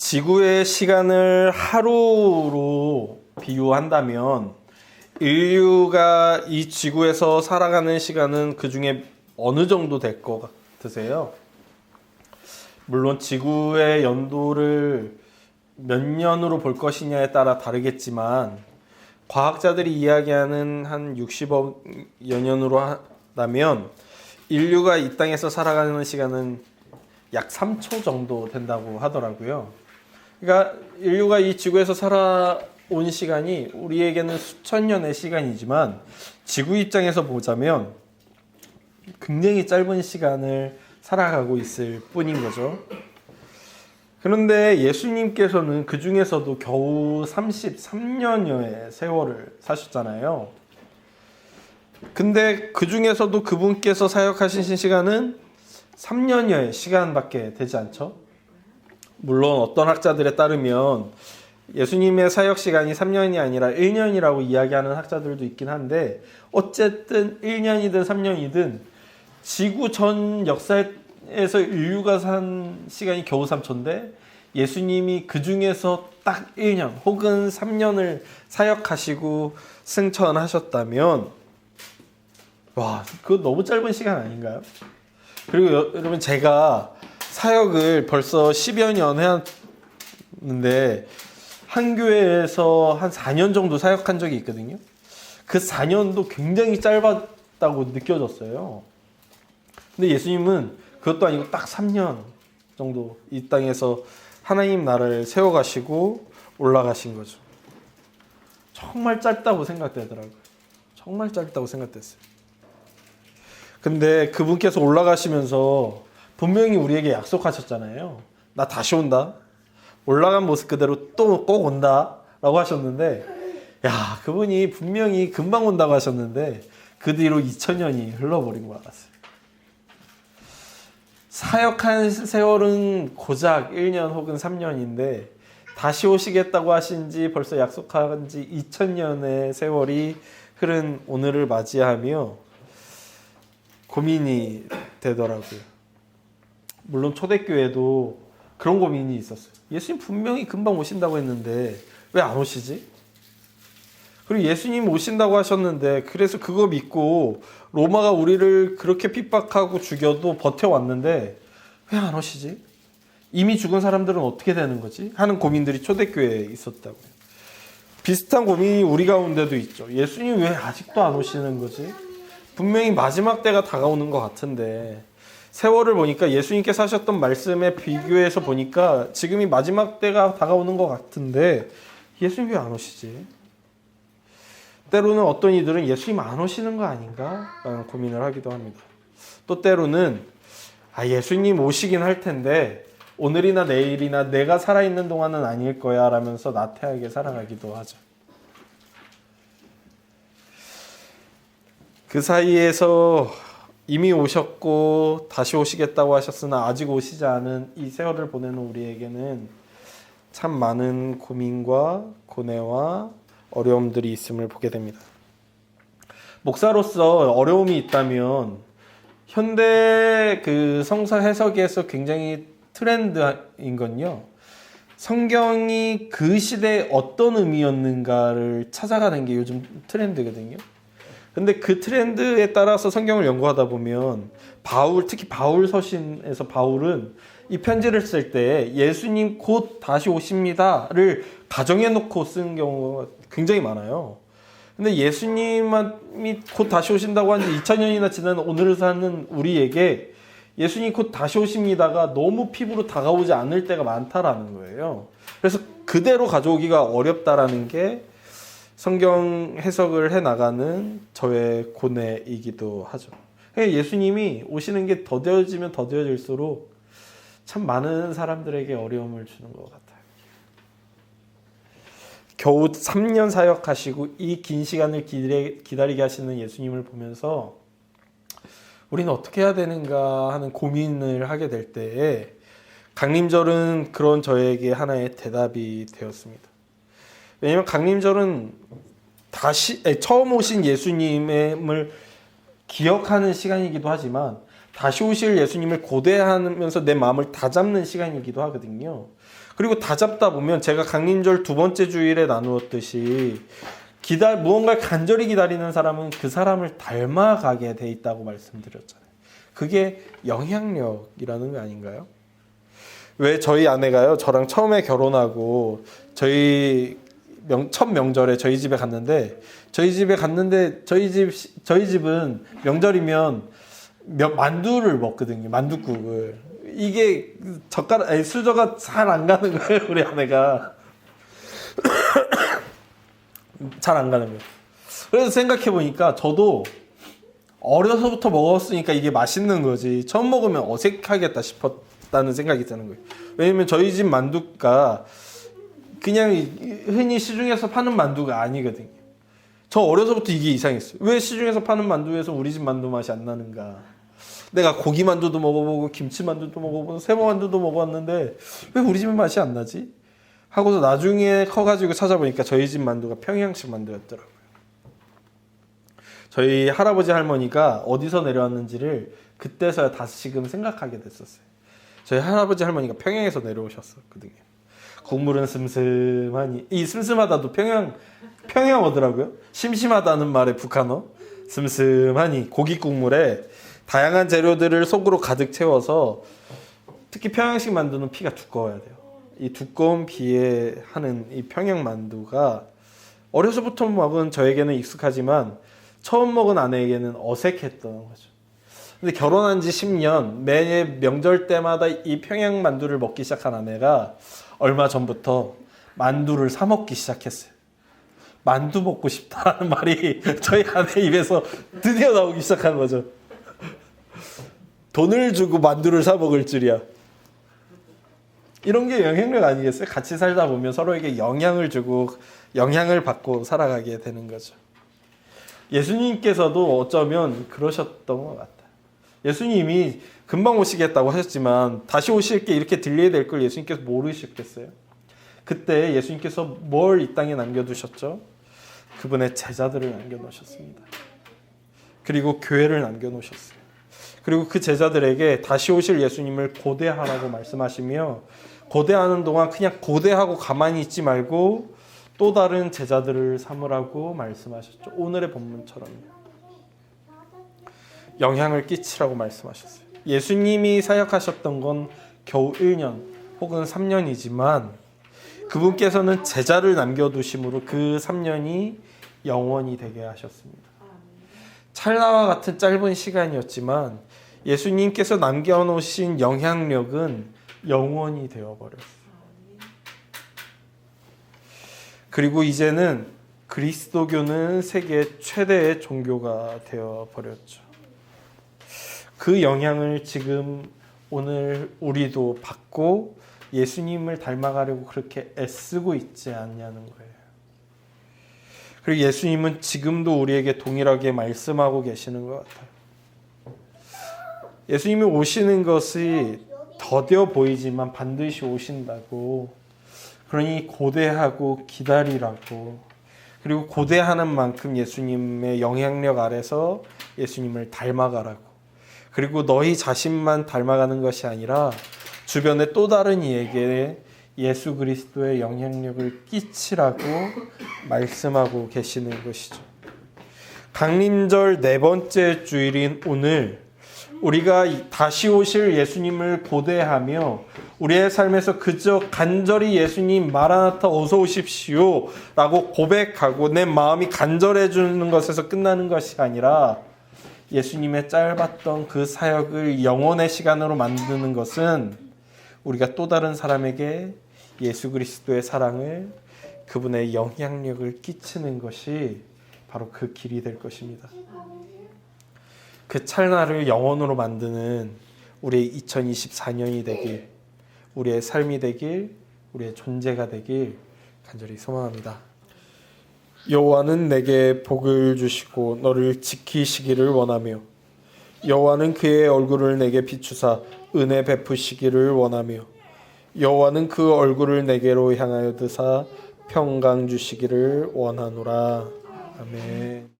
지구의 시간을 하루로 비유한다면 인류가 이 지구에서 살아가는 시간은 그 중에 어느 정도 될 것 같으세요? 물론 지구의 연도를 몇 년으로 볼 것이냐에 따라 다르겠지만 과학자들이 이야기하는 한 60억여 년으로 한다면 인류가 이 땅에서 살아가는 시간은 약 3초 정도 된다고 하더라고요. 그러니까 인류가 이 지구에서 살아온 시간이 우리에게는 수천 년의 시간이지만 지구 입장에서 보자면 굉장히 짧은 시간을 살아가고 있을 뿐인 거죠. 그런데 예수님께서는 그 중에서도 겨우 33년여의 세월을 사셨잖아요. 근데 그 중에서도 그분께서 사역하신 시간은 3년여의 시간밖에 되지 않죠. 물론 어떤 학자들에 따르면 예수님의 사역 시간이 3년이 아니라 1년이라고 이야기하는 학자들도 있긴 한데 어쨌든 1년이든 3년이든 지구 전 역사에서 인류가 산 시간이 겨우 3초인데 예수님이 그 중에서 딱 1년 혹은 3년을 사역하시고 승천하셨다면 와, 그거 너무 짧은 시간 아닌가요? 그리고 여러분 제가 사역을 벌써 10여 년 해왔는데 한 교회에서 한 4년 정도 사역한 적이 있거든요. 그 4년도 굉장히 짧았다고 느껴졌어요. 근데 예수님은 그것도 아니고 딱 3년 정도 이 땅에서 하나님 나라를 세워가시고 올라가신 거죠. 정말 짧다고 생각되더라고요. 정말 짧다고 생각됐어요. 근데 그분께서 올라가시면서 분명히 우리에게 약속하셨잖아요. 나 다시 온다. 올라간 모습 그대로 또 꼭 온다. 라고 하셨는데 야, 그분이 분명히 금방 온다고 하셨는데 그 뒤로 2000년이 흘러버린 것 같았어요. 사역한 세월은 고작 1년 혹은 3년인데 다시 오시겠다고 하신 지 벌써 약속한 지 2000년의 세월이 흐른 오늘을 맞이하며 고민이 되더라고요. 물론 초대교회도 그런 고민이 있었어요. 예수님 분명히 금방 오신다고 했는데 왜 안 오시지? 그리고 예수님 오신다고 하셨는데 그래서 그거 믿고 로마가 우리를 그렇게 핍박하고 죽여도 버텨왔는데 왜 안 오시지? 이미 죽은 사람들은 어떻게 되는 거지? 하는 고민들이 초대교회에 있었다고요. 비슷한 고민이 우리 가운데도 있죠. 예수님 왜 아직도 안 오시는 거지? 분명히 마지막 때가 다가오는 것 같은데 세월을 보니까 예수님께 사셨던 말씀에 비교해서 보니까 지금이 마지막 때가 다가오는 것 같은데 예수님 왜 안 오시지? 때로는 어떤 이들은 예수님 안 오시는 거 아닌가? 라는 고민을 하기도 합니다. 또 때로는 예수님 오시긴 할 텐데 오늘이나 내일이나 내가 살아있는 동안은 아닐 거야 라면서 나태하게 살아가기도 하죠. 그 사이에서 이미 오셨고 다시 오시겠다고 하셨으나 아직 오시지 않은 이 세월을 보내는 우리에게는 참 많은 고민과 고뇌와 어려움들이 있음을 보게 됩니다. 목사로서 어려움이 있다면 현대 그 성서 해석에서 굉장히 트렌드인 건요. 성경이 그 시대에 어떤 의미였는가를 찾아가는 게 요즘 트렌드거든요. 근데 그 트렌드에 따라서 성경을 연구하다 보면 특히 바울 서신에서 바울은 이 편지를 쓸 때 예수님 곧 다시 오십니다를 가정해 놓고 쓴 경우가 굉장히 많아요. 근데 예수님이 곧 다시 오신다고 한 지 2000년이나 지난 오늘을 사는 우리에게 예수님 곧 다시 오십니다가 너무 피부로 다가오지 않을 때가 많다라는 거예요. 그래서 그대로 가져오기가 어렵다라는 게 성경 해석을 해나가는 저의 고뇌이기도 하죠. 예수님이 오시는 게 더뎌지면 더뎌질수록 참 많은 사람들에게 어려움을 주는 것 같아요. 겨우 3년 사역하시고 이 긴 시간을 기다리게 하시는 예수님을 보면서 우리는 어떻게 해야 되는가 하는 고민을 하게 될 때에 강림절은 그런 저에게 하나의 대답이 되었습니다. 왜냐하면 강림절은 처음 오신 예수님을 기억하는 시간이기도 하지만 다시 오실 예수님을 고대하면서 내 마음을 다잡는 시간이기도 하거든요. 그리고 다 잡다 보면 제가 강림절 두 번째 주일에 나누었듯이 무언가를 간절히 기다리는 사람은 그 사람을 닮아가게 돼 있다고 말씀드렸잖아요. 그게 영향력이라는 거 아닌가요? 왜 저희 아내가요, 저랑 처음에 결혼하고 저희 첫 명절에 저희 집에 갔는데 저희 집은 명절이면 만두를 먹거든요. 만둣국을. 이게 수저가 잘 안 가는 거예요. 우리 아내가 잘 안 가는 거예요. 그래서 생각해 보니까 저도 어려서부터 먹었으니까 이게 맛있는 거지, 처음 먹으면 어색하겠다 싶었다는 생각이 드는 거예요. 왜냐면 저희 집 만두가 그냥 흔히 시중에서 파는 만두가 아니거든요. 저 어려서부터 이게 이상했어요. 왜 시중에서 파는 만두에서 우리 집 만두 맛이 안 나는가. 내가 고기 만두도 먹어보고 김치 만두도 먹어보고 세모 만두도 먹어봤는데 왜 우리 집은 맛이 안 나지? 하고서 나중에 커가지고 찾아보니까 저희 집 만두가 평양식 만두였더라고요. 저희 할아버지 할머니가 어디서 내려왔는지를 그때서야 다시금 생각하게 됐었어요. 저희 할아버지 할머니가 평양에서 내려오셨었거든요. 국물은 슴슴하니, 이 슴슴하다도 평양어더라고요. 심심하다는 말의 북한어. 슴슴하니 고기 국물에 다양한 재료들을 속으로 가득 채워서, 특히 평양식 만두는 피가 두꺼워야 돼요. 이 두꺼운 피에 하는 이 평양 만두가 어려서부터 먹은 저에게는 익숙하지만 처음 먹은 아내에게는 어색했던 거죠. 근데 결혼한 지 10년, 매 명절 때마다 이 평양 만두를 먹기 시작한 아내가 얼마 전부터 만두를 사 먹기 시작했어요. 만두 먹고 싶다는 말이 저희 아내 입에서 드디어 나오기 시작한 거죠. 돈을 주고 만두를 사 먹을 줄이야. 이런 게 영향력 아니겠어요? 같이 살다 보면 서로에게 영향을 주고 영향을 받고 살아가게 되는 거죠. 예수님께서도 어쩌면 그러셨던 것 같아요. 예수님이 금방 오시겠다고 하셨지만 다시 오실 게 이렇게 들려야 될 걸 예수님께서 모르셨겠어요? 그때 예수님께서 뭘 이 땅에 남겨두셨죠? 그분의 제자들을 남겨놓으셨습니다. 그리고 교회를 남겨놓으셨어요. 그리고 그 제자들에게 다시 오실 예수님을 고대하라고 말씀하시며, 고대하는 동안 그냥 고대하고 가만히 있지 말고 또 다른 제자들을 삼으라고 말씀하셨죠. 오늘의 본문처럼요. 영향을 끼치라고 말씀하셨어요. 예수님이 사역하셨던 건 겨우 1년 혹은 3년이지만 그분께서는 제자를 남겨두심으로 그 3년이 영원히 되게 하셨습니다. 찰나와 같은 짧은 시간이었지만 예수님께서 남겨놓으신 영향력은 영원히 되어버렸어요. 그리고 이제는 그리스도교는 세계 최대의 종교가 되어버렸죠. 그 영향을 지금 오늘 우리도 받고 예수님을 닮아가려고 그렇게 애쓰고 있지 않냐는 거예요. 그리고 예수님은 지금도 우리에게 동일하게 말씀하고 계시는 것 같아요. 예수님이 오시는 것이 더뎌 보이지만 반드시 오신다고. 그러니 고대하고 기다리라고. 그리고 고대하는 만큼 예수님의 영향력 아래서 예수님을 닮아가라고. 그리고 너희 자신만 닮아가는 것이 아니라 주변의 또 다른 이에게 예수 그리스도의 영향력을 끼치라고 말씀하고 계시는 것이죠. 강림절 4번째 주일인 오늘 우리가 다시 오실 예수님을 고대하며 우리의 삶에서 그저 간절히 예수님 마라나타 어서 오십시오 라고 고백하고 내 마음이 간절해 주는 것에서 끝나는 것이 아니라 예수님의 짧았던 그 사역을 영원의 시간으로 만드는 것은 우리가 또 다른 사람에게 예수 그리스도의 사랑을, 그분의 영향력을 끼치는 것이 바로 그 길이 될 것입니다. 그 찰나를 영원으로 만드는 우리의 2024년이 되길, 우리의 삶이 되길, 우리의 존재가 되길 간절히 소망합니다. 여호와는 내게 복을 주시고 너를 지키시기를 원하며 여호와는 그의 얼굴을 내게 비추사 은혜 베푸시기를 원하며 여호와는 그 얼굴을 내게로 향하여 드사 평강 주시기를 원하노라. 아멘.